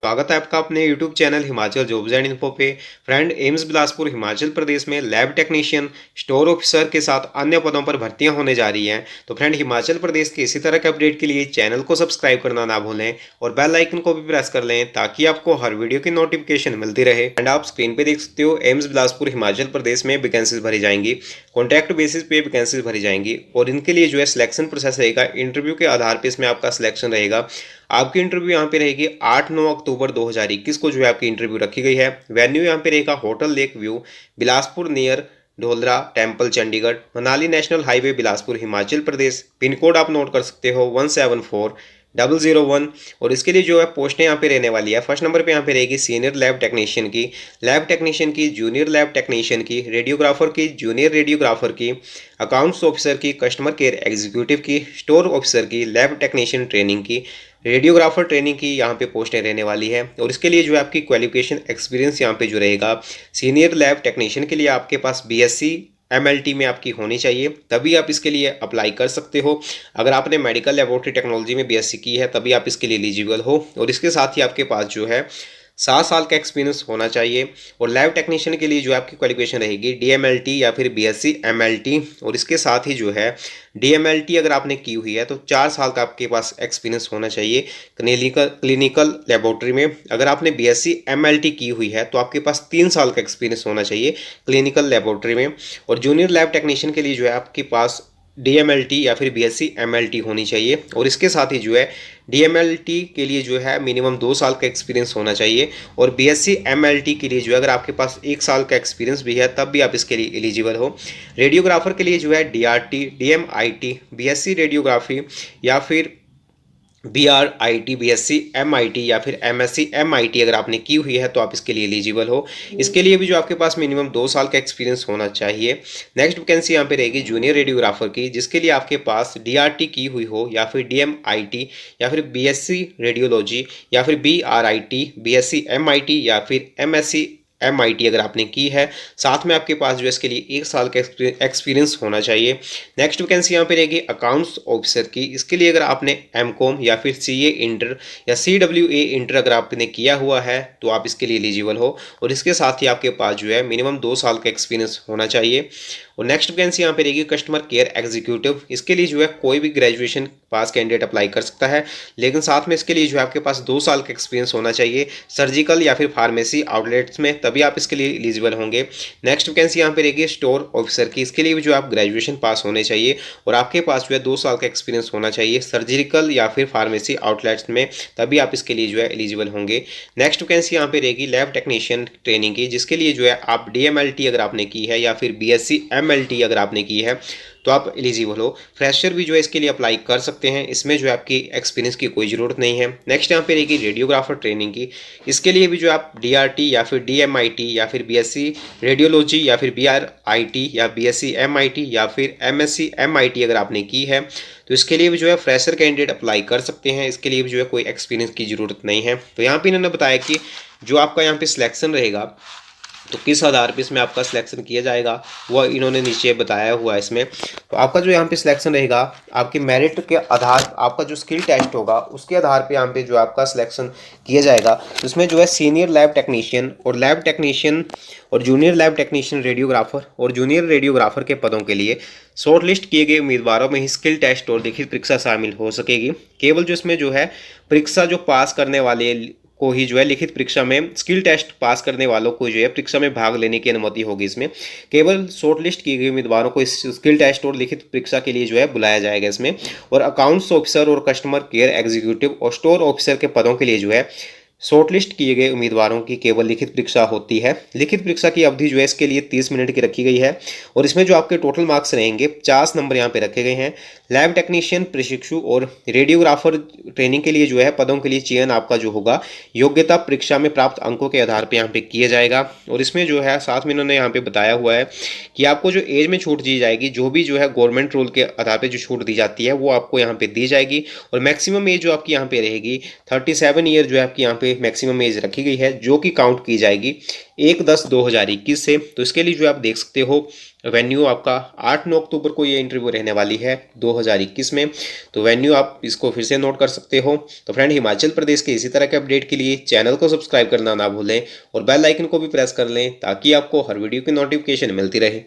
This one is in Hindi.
स्वागत है आपका अपने YouTube channel Himachal jobs and info पे। फ्रेंड, एम्स बिलासपुर हिमाचल प्रदेश में लैब टेक्नीशियन, स्टोर ऑफिसर के साथ अन्य पदों पर भर्तियां होने जा रही हैं। तो फ्रेंड, हिमाचल प्रदेश के इसी तरह के अपडेट के लिए चैनल को सब्सक्राइब करना ना भूलें और बेल आइकन को भी प्रेस कर लें ताकि आपको हर वीडियो की नोटिफिकेशन मिलती रहे। एंड आप स्क्रीन पे देख सकते हो, एम्स बिलासपुर हिमाचल प्रदेश में वैकेंसीज भरी जाएंगी, कॉन्ट्रैक्ट बेसिस पे वैकेंसीज भरी जाएंगी और इनके लिए जो है सिलेक्शन प्रोसेस रहेगा, इंटरव्यू के आधार पर इसमें आपका सिलेक्शन रहेगा। आपकी इंटरव्यू यहाँ पे रहेगी 8-9 अक्टूबर 2021 को जो है आपकी इंटरव्यू रखी गई है। वेन्यू यहाँ पे रहेगा hotel lake view, Bilaspur near Dholra temple Chandigarh, Manali national highway Bilaspur Himachal Pradesh. Pin code आप नोट कर सकते हो 174001 और इसके लिए जो है पोस्टें यहाँ पे रहने वाली है। फर्स्ट नंबर पे यहाँ पे रहेगी सीनियर लैब टेक्नीशियन की, जूनियर लैब टेक्नीशियन की, रेडियोग्राफर की, जूनियर रेडियोग्राफर की, अकाउंट्स ऑफिसर की, कस्टमर केयर एग्जीक्यूटिव की, स्टोर ऑफिसर की, लैब टेक्नीशियन ट्रेनिंग की, रेडियोग्राफर ट्रेनिंग की यहाँ पे पोस्टें रहने वाली है। और इसके लिए जो है आपकी क्वालिफिकेशन एक्सपीरियंस यहाँ पे जो रहेगा, सीनियर लैब टेक्नीशियन के लिए आपके पास बीएससी एमएलटी में आपकी होनी चाहिए, तभी आप इसके लिए अप्लाई कर सकते हो। अगर आपने मेडिकल लेबोरेटरी टेक्नोलॉजी में बीएससी की है तभी आप इसके लिए एलिजिबल हो। और इसके साथ ही आपके पास जो है 7 साल का एक्सपीरियंस होना चाहिए। और लैब टेक्नीशियन के लिए जो आपकी क्वालिफिकेशन रहेगी डीएमएलटी या फिर बीएससी एमएलटी। और इसके साथ ही जो है डीएमएलटी अगर आपने की हुई है तो 4 साल का आपके पास एक्सपीरियंस होना चाहिए क्लिनिकल लेबोरेटरी में। अगर आपने बीएससी एमएलटी की हुई है तो आपके पास 3 साल का एक्सपीरियंस होना चाहिए क्लिनिकल लेबोरेटरी में। और जूनियर लैब टेक्नीशियन के लिए जो है आपके पास डीएमएलटी या फिर बीएससी एमएलटी होनी चाहिए। और इसके साथ ही जो है डीएमएलटी के लिए जो है मिनिमम 2 साल का एक्सपीरियंस होना चाहिए। और बीएससी एमएलटी के लिए जो है अगर आपके पास 1 साल का एक्सपीरियंस भी है तब भी आप इसके लिए एलिजिबल हो। रेडियोग्राफर के लिए जो है डीआरटी, डीएमआईटी, बीएससी रेडियोग्राफी या फिर बीआरआईटी, बीएससी एमआईटी या फिर एमएससी एमआईटी अगर आपने की हुई है तो आप इसके लिए एलिजिबल हो। इसके लिए भी जो आपके पास मिनिमम 2 साल का एक्सपीरियंस होना चाहिए। नेक्स्ट वैकेंसी यहाँ पे रहेगी जूनियर रेडियोग्राफर की, जिसके लिए आपके पास डीआरटी की हुई हो या फिर डीएमआईटी या फिर बीएससी रेडियोलॉजी या फिर बीआरआईटी, बीएससी एमआईटी या फिर एमएससी एमआईटी अगर आपने की है। साथ में आपके पास जो है इसके लिए 1 साल का एक्सपीरियंस होना चाहिए। नेक्स्ट वैकेंसी यहाँ पे रहेगी अकाउंट्स ऑफिसर की। इसके लिए अगर आपने एमकॉम या फिर सीए इंटर या सीडब्ल्यूए इंटर अगर आपने किया हुआ है तो आप इसके लिए एलिजिबल हो। और इसके साथ ही आपके पास जो है मिनिमम 2 साल का एक्सपीरियंस होना चाहिए। और नेक्स्ट वैकेंसी यहाँ पे रहेगी कस्टमर केयर एग्जीक्यूटिव। इसके लिए जो है कोई भी ग्रेजुएशन पास कैंडिडेट अप्लाई कर सकता है, लेकिन साथ में इसके लिए जो है आपके पास 2 साल का एक्सपीरियंस होना चाहिए सर्जिकल या फिर फार्मेसी आउटलेट्स में, तभी आप इसके लिए एलिजिबल होंगे। नेक्स्ट वैकेंसी यहाँ पे रहेगी स्टोर ऑफिसर की। इसके लिए भी जो आप ग्रेजुएशन पास होने चाहिए और आपके पास जो है 2 साल का एक्सपीरियंस होना चाहिए सर्जिकल या फिर फार्मेसी आउटलेट्स में, तभी आप इसके लिए जो है एलिजिबल होंगे। नेक्स्ट वैकेंसी यहाँ पे रहेगी लैब टेक्नीशियन ट्रेनिंग की, जिसके लिए जो है आप डीएमएलटी अगर आपने की है या फिर बीएससी एमएलटी अगर आपने की है तो आप एलिजिबल हो। फ्रेशर भी जो है इसके लिए अप्लाई कर सकते हैं, इसमें जो है आपकी एक्सपीरियंस की कोई ज़रूरत नहीं है। नेक्स्ट यहाँ पे रहेगी रेडियोग्राफर ट्रेनिंग की। इसके लिए भी जो आप डीआरटी या फिर डीएमआईटी या फिर बीएससी रेडियोलॉजी या फिर बीआरआईटी या बीएससी एमआईटी या फिर एमएससी एमआईटी अगर आपने की है तो इसके लिए भी जो है फ्रेशर कैंडिडेट अप्लाई कर सकते हैं। इसके लिए भी जो है कोई एक्सपीरियंस की ज़रूरत नहीं है। तो यहाँ पर इन्होंने बताया कि जो आपका यहाँ पे सिलेक्शन रहेगा तो किस आधार पे इसमें आपका सिलेक्शन किया जाएगा वो इन्होंने नीचे बताया हुआ है इसमें। तो आपका जो यहाँ पे सिलेक्शन रहेगा आपके मेरिट के आधार, आपका जो स्किल टेस्ट होगा उसके आधार पे यहाँ पे जो आपका सिलेक्शन किया जाएगा। तो इसमें जो है सीनियर लैब टेक्नीशियन और जूनियर लैब टेक्नीशियन रेडियोग्राफर और जूनियर रेडियोग्राफर के पदों के लिए शॉर्ट लिस्ट किए गए उम्मीदवारों में ही स्किल टेस्ट और लिखित परीक्षा शामिल हो सकेगी। केवल जो इसमें जो है परीक्षा जो पास करने वाले को ही जो है लिखित परीक्षा में, स्किल टेस्ट पास करने वालों को जो है परीक्षा में भाग लेने की अनुमति होगी। इसमें केवल शॉर्ट लिस्ट की गई उम्मीदवारों को इस स्किल टेस्ट और लिखित परीक्षा के लिए जो है बुलाया जाएगा इसमें। और अकाउंट्स ऑफिसर और कस्टमर केयर एग्जीक्यूटिव और स्टोर ऑफिसर के पदों के लिए जो है शॉर्टलिस्ट किए गए उम्मीदवारों की केवल लिखित परीक्षा होती है। लिखित परीक्षा की अवधि जो है इसके लिए 30 मिनट की रखी गई है और इसमें जो आपके टोटल मार्क्स रहेंगे 50 नंबर यहाँ पे रखे गए हैं। लैब टेक्नीशियन प्रशिक्षु और रेडियोग्राफर ट्रेनिंग के लिए जो है पदों के लिए चयन आपका जो होगा योग्यता परीक्षा में प्राप्त अंकों के आधार पर यहाँ पे किया जाएगा। और इसमें जो है साथ में इन्होंने यहाँ पे बताया हुआ है कि आपको जो एज में छूट दी जाएगी, जो भी जो है गवर्नमेंट रूल के आधार पर जो छूट दी जाती है वो आपको यहाँ पे दी जाएगी। और मैक्सिमम एज जो आपकी यहाँ पे रहेगी 37 ईयर जो है आपकी यहाँ पे पे मैक्सिमम एज रखी गई है, जो कि काउंट की जाएगी 1/10/2021 से। तो इसके लिए जो आप देख सकते हो वेन्यू आपका 8-9 अक्टूबर को ये इंटरव्यू रहने वाली है 2021 में। तो वेन्यू आप इसको फिर से नोट कर सकते हो। तो फ्रेंड, हिमाचल प्रदेश के इसी तरह के अपडेट के लिए चैनल को सब्सक्राइब करना ना भूलें और बेल आइकन को भी प्रेस कर लें ताकि आपको हर वीडियो की नोटिफिकेशन मिलती रहे।